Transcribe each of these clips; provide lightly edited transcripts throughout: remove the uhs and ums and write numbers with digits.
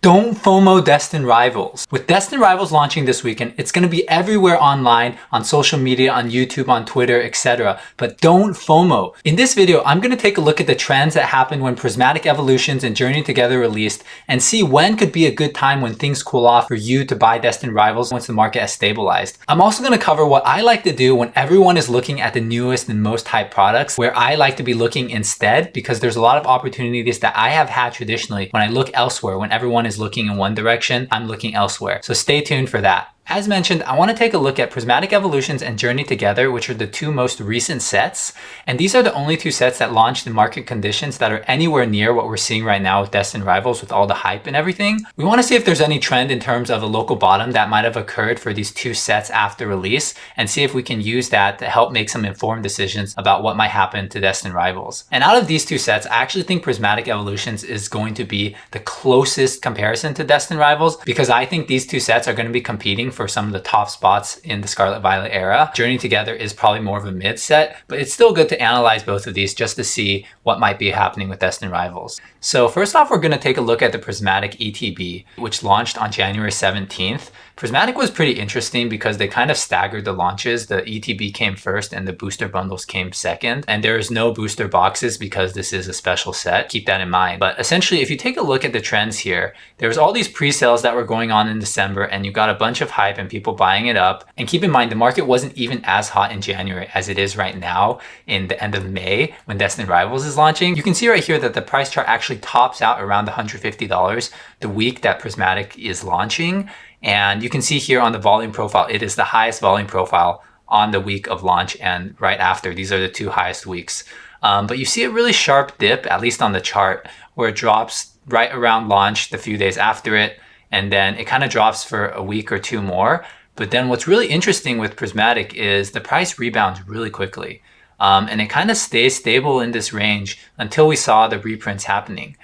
Don't FOMO Destined Rivals. With Destined Rivals launching this weekend, it's going to be everywhere online, on social media, on YouTube, on Twitter, etc. But don't FOMO. In this video, I'm going to take a look at the trends that happened when Prismatic Evolutions and Journey Together released and see when could be a good time when things cool off for you to buy Destined Rivals once the market has stabilized. I'm also going to cover what I like to do when everyone is looking at the newest and most hyped products, where I like to be looking instead, because there's a lot of opportunities that I have had traditionally when I look elsewhere. When everyone is looking in one direction, I'm looking elsewhere. So stay tuned for that. As mentioned, I want to take a look at Prismatic Evolutions and Journey Together, which are the two most recent sets. And these are the only two sets that launched in market conditions that are anywhere near what we're seeing right now with Destined Rivals, with all the hype and everything. We want to see if there's any trend in terms of a local bottom that might have occurred for these two sets after release, and see if we can use that to help make some informed decisions about what might happen to Destined Rivals. And out of these two sets, I actually think Prismatic Evolutions is going to be the closest comparison to Destined Rivals, because I think these two sets are going to be competing for some of the top spots in the Scarlet Violet era. Journey Together is probably more of a mid set, but it's still good to analyze both of these just to see what might be happening with Destined Rivals. So first off, we're going to take a look at the Prismatic ETB, which launched on January 17th. Prismatic was pretty interesting because they kind of staggered the launches. The ETB came first and the booster bundles came second. And there is no booster boxes because this is a special set. Keep that in mind. But essentially, if you take a look at the trends here, there was all these pre-sales that were going on in December, and you got a bunch of hype and people buying it up. And keep in mind, the market wasn't even as hot in January as it is right now in the end of May when Destined Rivals is launching. You can see right here that the price chart actually tops out around $150 the week that Prismatic is launching. And you can see here on the volume profile, it is the highest volume profile on the week of launch and right after. These are the two highest weeks. But you see a really sharp dip, at least on the chart, where it drops right around launch the few days after it. And then it kind of drops for a week or two more. But then what's really interesting with Prismatic is the price rebounds really quickly. And it kind of stays stable in this range until we saw the reprints happening.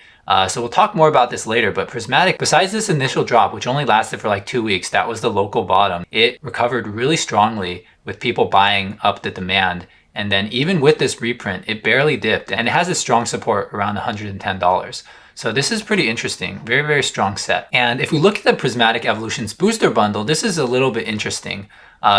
So we'll talk more about this later, but Prismatic, besides this initial drop, which only lasted for like 2 weeks, that was the local bottom, it recovered really strongly with people buying up the demand. And then even with this reprint, it barely dipped, and it has a strong support around $110. So this is pretty interesting. Very, very strong set. And if we look at the Prismatic Evolutions booster bundle, this is a little bit interesting.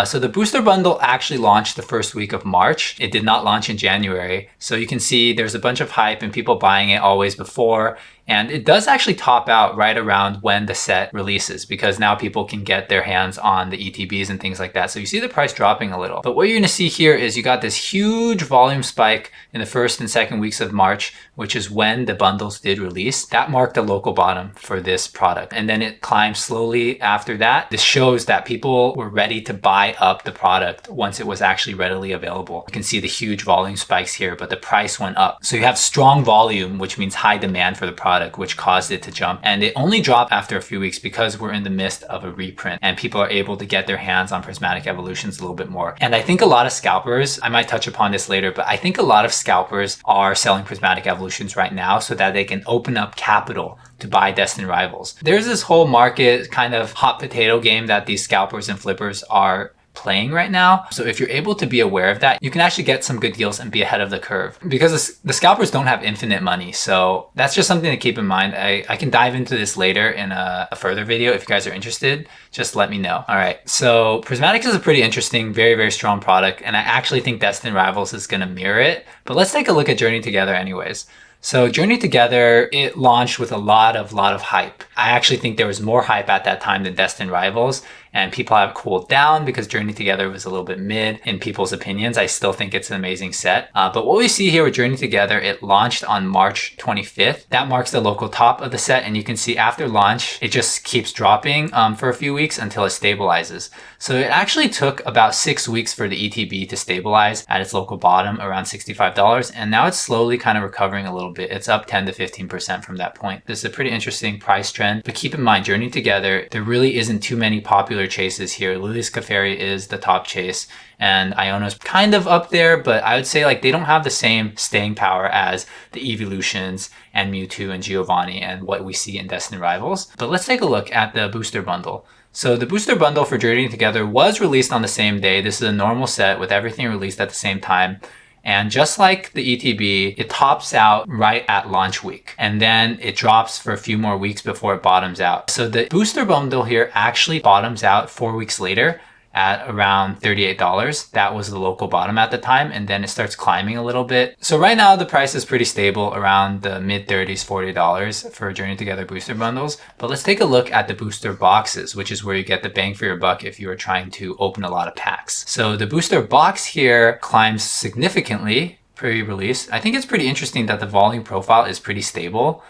So the booster bundle actually launched the first week of March. It did not launch in January. So you can see there's a bunch of hype and people buying it always before. And it does actually top out right around when the set releases, because now people can get their hands on the ETBs and things like that. So you see the price dropping a little. But what you're going to see here is you got this huge volume spike in the first and second weeks of March, which is when the bundles did release. That marked the local bottom for this product. And then it climbed slowly after that. This shows that people were ready to buy up the product once it was actually readily available. You can see the huge volume spikes here, but the price went up. So you have strong volume, which means high demand for the product, which caused it to jump. And it only dropped after a few weeks because we're in the midst of a reprint and people are able to get their hands on Prismatic Evolutions a little bit more. And I think a lot of scalpers, I might touch upon this later, but I think a lot of scalpers are selling Prismatic Evolutions right now so that they can open up capital to buy Destined Rivals. There's this whole market kind of hot potato game that these scalpers and flippers are playing right now. So if you're able to be aware of that, you can actually get some good deals and be ahead of the curve, because the scalpers don't have infinite money. So that's just something to keep in mind. I can dive into this later in a further video. If you guys are interested, just let me know. All right. So Prismatic is a pretty interesting, very, very strong product. And I actually think Destined Rivals is going to mirror it. But let's take a look at Journey Together anyways. So Journey Together, it launched with a lot of hype. I actually think there was more hype at that time than Destined Rivals, and people have cooled down because Journey Together was a little bit mid in people's opinions. I still think it's an amazing set. But what we see here with Journey Together, it launched on March 25th. That marks the local top of the set, and you can see after launch, it just keeps dropping for a few weeks until it stabilizes. So it actually took about 6 weeks for the ETB to stabilize at its local bottom around $65, and now it's slowly kind of recovering a little bit. It's up 10 to 15% from that point. This is a pretty interesting price trend, but keep in mind, Journey Together, there really isn't too many popular chases here. Lily's Clefairy is the top chase, and Iono's kind of up there, but I would say like they don't have the same staying power as the Evolutions and Mewtwo and Giovanni and what we see in Destined Rivals. But let's take a look at the booster bundle. So the booster bundle for Journey Together was released on the same day. This is a normal set with everything released at the same time. And just like the ETB, it tops out right at launch week. And then it drops for a few more weeks before it bottoms out. So the booster bundle here actually bottoms out 4 weeks later at around $38. That was the local bottom at the time, and then it starts climbing a little bit. So right now the price is pretty stable around the mid 30s, $40 for Journey Together booster bundles. But let's take a look at the booster boxes, which is where you get the bang for your buck if you are trying to open a lot of packs. So the booster box here climbs significantly pre-release. I think it's pretty interesting that the volume profile is pretty stable.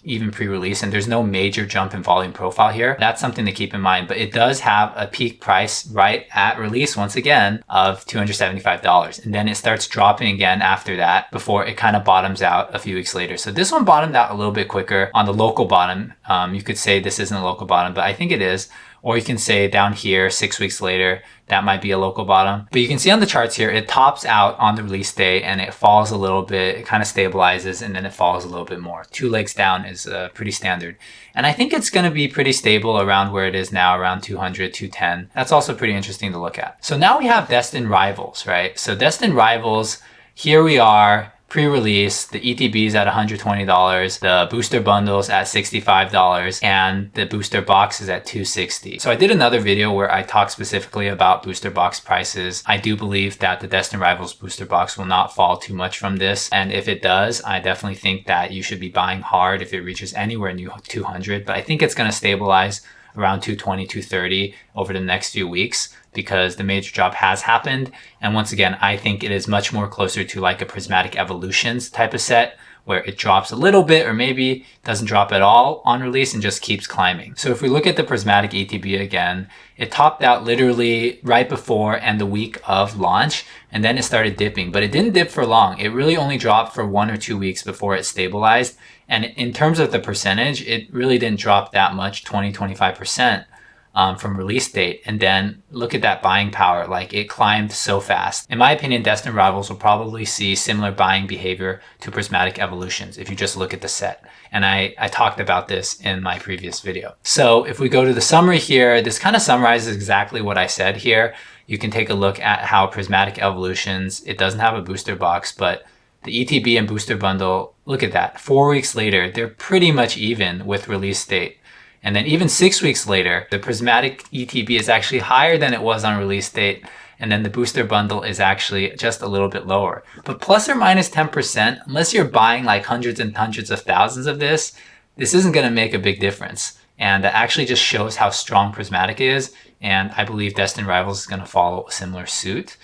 Even pre-release, and there's no major jump in volume profile here. That's something to keep in mind, but it does have a peak price right at release once again of $275, and then it starts dropping again after that before it kind of bottoms out a few weeks later. So this one bottomed out a little bit quicker on the local bottom. You could say this isn't a local bottom, but I think it is. Or you can say down here 6 weeks later, that might be a local bottom. But you can see on the charts here, it tops out on the release day and it falls a little bit, it kind of stabilizes, and then it falls a little bit more. 2 legs down is pretty standard. And I think it's going to be pretty stable around where it is now, around 200, 210. That's also pretty interesting to look at. So now we have Destined Rivals, right? So Destined Rivals, here we are. Pre-release, the ETB is at $120, the booster bundles at $65, and the booster box is at $260. So I did another video where I talked specifically about booster box prices. I do believe that the Destined Rivals booster box will not fall too much from this, and if it does, I definitely think that you should be buying hard if it reaches anywhere near 200, but I think it's going to stabilize around 220, 230 over the next few weeks because the major drop has happened. And once again, I think it is much more closer to like a Prismatic Evolutions type of set where it drops a little bit or maybe doesn't drop at all on release and just keeps climbing. So if we look at the Prismatic ETB again, it topped out literally right before and the week of launch, and then it started dipping, but it didn't dip for long. It really only dropped for 1 or 2 weeks before it stabilized. And in terms of the percentage, it really didn't drop that much, 20, 25%. From release date. And then look at that buying power, like it climbed so fast. In my opinion, Destined Rivals will probably see similar buying behavior to Prismatic Evolutions if you just look at the set. And I talked about this in my previous video. So if we go to the summary here, this kind of summarizes exactly what I said here. You can take a look at how Prismatic Evolutions, it doesn't have a booster box, but the ETB and booster bundle, look at that. 4 weeks later, they're pretty much even with release date. And then even 6 weeks later, the Prismatic ETB is actually higher than it was on release date. And then the booster bundle is actually just a little bit lower. But plus or minus 10%, unless you're buying like hundreds and hundreds of thousands of this isn't going to make a big difference. And that actually just shows how strong Prismatic is. And I believe Destined Rivals is going to follow a similar suit.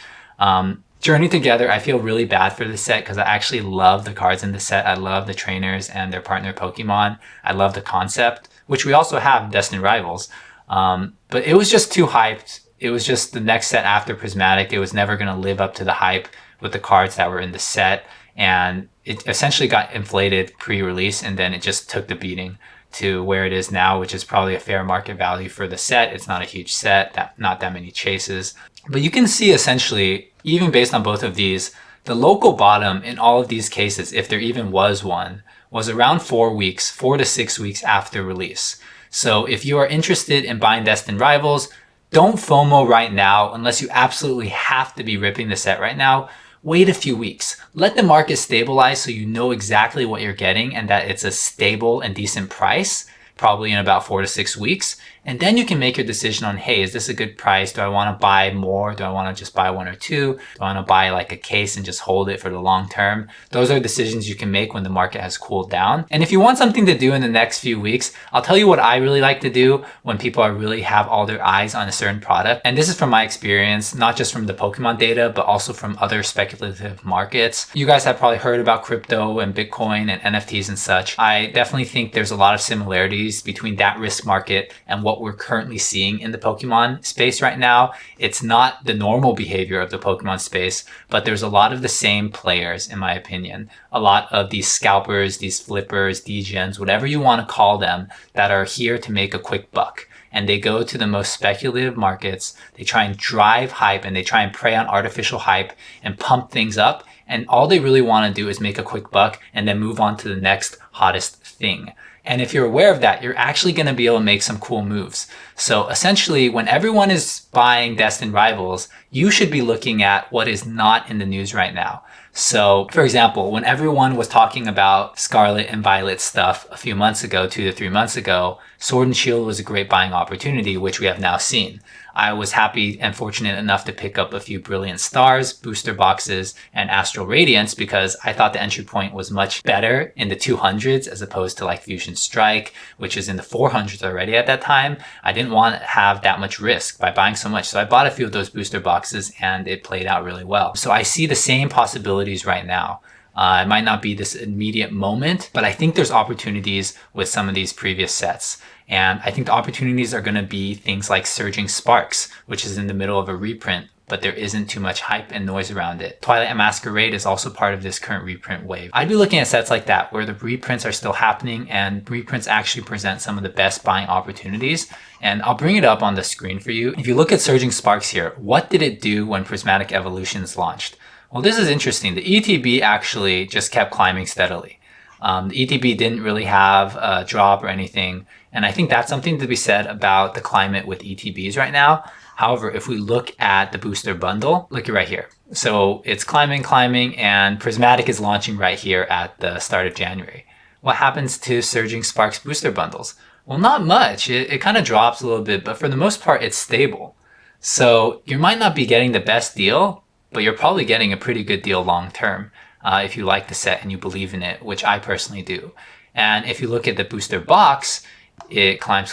Journey Together, I feel really bad for this set because I actually love the cards in the set. I love the trainers and their partner Pokemon. I love the concept, which we also have in Destined Rivals. But it was just too hyped. It was just the next set after Prismatic. It was never going to live up to the hype with the cards that were in the set. And it essentially got inflated pre-release, and then it just took the beating to where it is now, which is probably a fair market value for the set. It's not a huge set, not that many chases. But you can see essentially, even based on both of these, the local bottom in all of these cases, if there even was one, was around 4 weeks, 4 to 6 weeks after release. So if you are interested in buying Destined Rivals, don't FOMO right now unless you absolutely have to be ripping the set right now. Wait a few weeks. Let the market stabilize so you know exactly what you're getting and that it's a stable and decent price, probably in about 4 to 6 weeks. And then you can make your decision on, hey, is this a good price? Do I want to buy more? Do I want to just buy 1 or 2? Do I want to buy like a case and just hold it for the long term? Those are decisions you can make when the market has cooled down. And if you want something to do in the next few weeks, I'll tell you what I really like to do when people are really have all their eyes on a certain product. And this is from my experience, not just from the Pokemon data, but also from other speculative markets. You guys have probably heard about crypto and Bitcoin and NFTs and such. I definitely think there's a lot of similarities between that risk market and what we're currently seeing in the Pokemon space right now. It's not the normal behavior of the Pokemon space, but there's a lot of the same players, in my opinion. A lot of these scalpers, these flippers, degens, whatever you want to call them, that are here to make a quick buck. And they go to the most speculative markets. They try and drive hype and they try and prey on artificial hype and pump things up. And all they really want to do is make a quick buck and then move on to the next hottest thing. And if you're aware of that, you're actually going to be able to make some cool moves. So essentially, when everyone is buying Destined Rivals, you should be looking at what is not in the news right now. So for example, when everyone was talking about Scarlet and Violet stuff a few months ago, 2 to 3 months ago, Sword and Shield was a great buying opportunity, which we have now seen. I was happy and fortunate enough to pick up a few Brilliant Stars, booster boxes, and Astral Radiance because I thought the entry point was much better in the 200s as opposed to like Fusion Strike, which is in the 400s already at that time. I didn't want to have that much risk by buying so much. So I bought a few of those booster boxes and it played out really well. So I see the same possibilities right now. It might not be this immediate moment, but I think there's opportunities with some of these previous sets. And I think the opportunities are going to be things like Surging Sparks, which is in the middle of a reprint, but there isn't too much hype and noise around it. Twilight and Masquerade is also part of this current reprint wave. I'd be looking at sets like that where the reprints are still happening and reprints actually present some of the best buying opportunities. And I'll bring it up on the screen for you. If you look at Surging Sparks here, what did it do when Prismatic Evolutions launched? Well, this is interesting. The ETB actually just kept climbing steadily. The ETB didn't really have a drop or anything. And I think that's something to be said about the climate with ETBs right now. However, if we look at the booster bundle, look right here. So it's climbing, and Prismatic is launching right here at the start of January. What happens to Surging Sparks booster bundles? Well, not much. It kind of drops a little bit, but for the most part, it's stable. So you might not be getting the best deal, but you're probably getting a pretty good deal long term if you like the set and you believe in it, which I personally do. And if you look at the booster box, it climbs,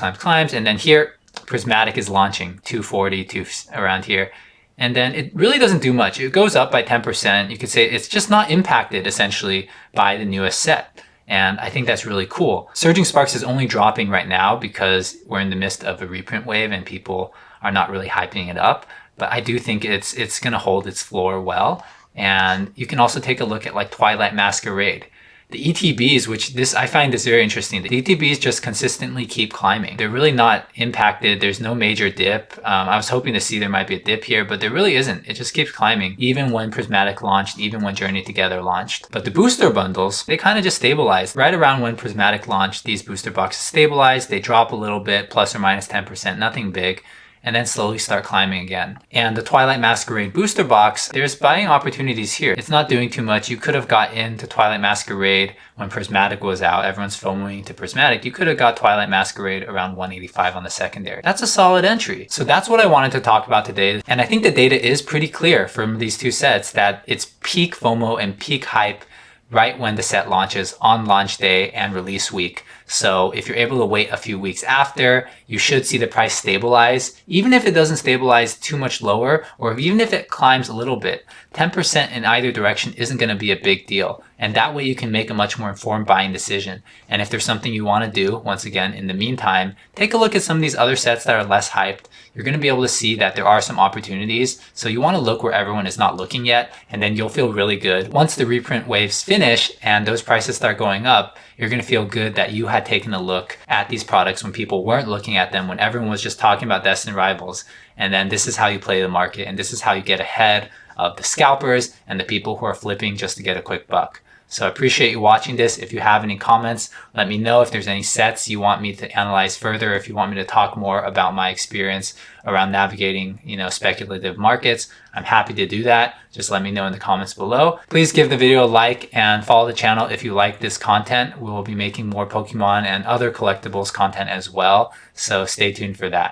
and then here, Prismatic is launching 240 to around here. And then it really doesn't do much. It goes up by 10%. You could say it's just not impacted essentially by the newest set. And I think that's really cool. Surging Sparks is only dropping right now because we're in the midst of a reprint wave and people are not really hyping it up. But I do think it's going to hold its floor well. And you can also take a look at like Twilight Masquerade. The ETBs, which I find this very interesting. The ETBs just consistently keep climbing. They're really not impacted. There's no major dip. I was hoping to see there might be a dip here, but there really isn't. It just keeps climbing, even when Prismatic launched, even when Journey Together launched. But the booster bundles, they kind of just stabilized. Right around when Prismatic launched, these booster boxes stabilized. They drop a little bit, plus or minus 10%, nothing big, and then slowly start climbing again. And the Twilight Masquerade booster box, there's buying opportunities here. It's not doing too much. You could have got into Twilight Masquerade when Prismatic was out. Everyone's FOMOing to Prismatic. You could have got Twilight Masquerade around 185 on the secondary. That's a solid entry. So that's what I wanted to talk about today. And I think the data is pretty clear from these two sets that it's peak FOMO and peak hype right when the set launches on launch day and release week. So if you're able to wait a few weeks after, you should see the price stabilize. Even if it doesn't stabilize too much lower, or even if it climbs a little bit, 10% in either direction isn't going to be a big deal. And that way you can make a much more informed buying decision. And if there's something you want to do, once again, in the meantime, take a look at some of these other sets that are less hyped. You're going to be able to see that there are some opportunities. So you want to look where everyone is not looking yet, and then you'll feel really good. Once the reprint waves finish and those prices start going up, you're going to feel good that you had taken a look at these products when people weren't looking at them, when everyone was just talking about Destined Rivals. And then this is how you play the market, and this is how you get ahead of the scalpers and the people who are flipping just to get a quick buck. So I appreciate you watching this. If you have any comments, let me know if there's any sets you want me to analyze further, if you want me to talk more about my experience around navigating, speculative markets. I'm happy to do that. Just let me know in the comments below. Please give the video a like and follow the channel if you like this content. We will be making more Pokemon and other collectibles content as well. So stay tuned for that.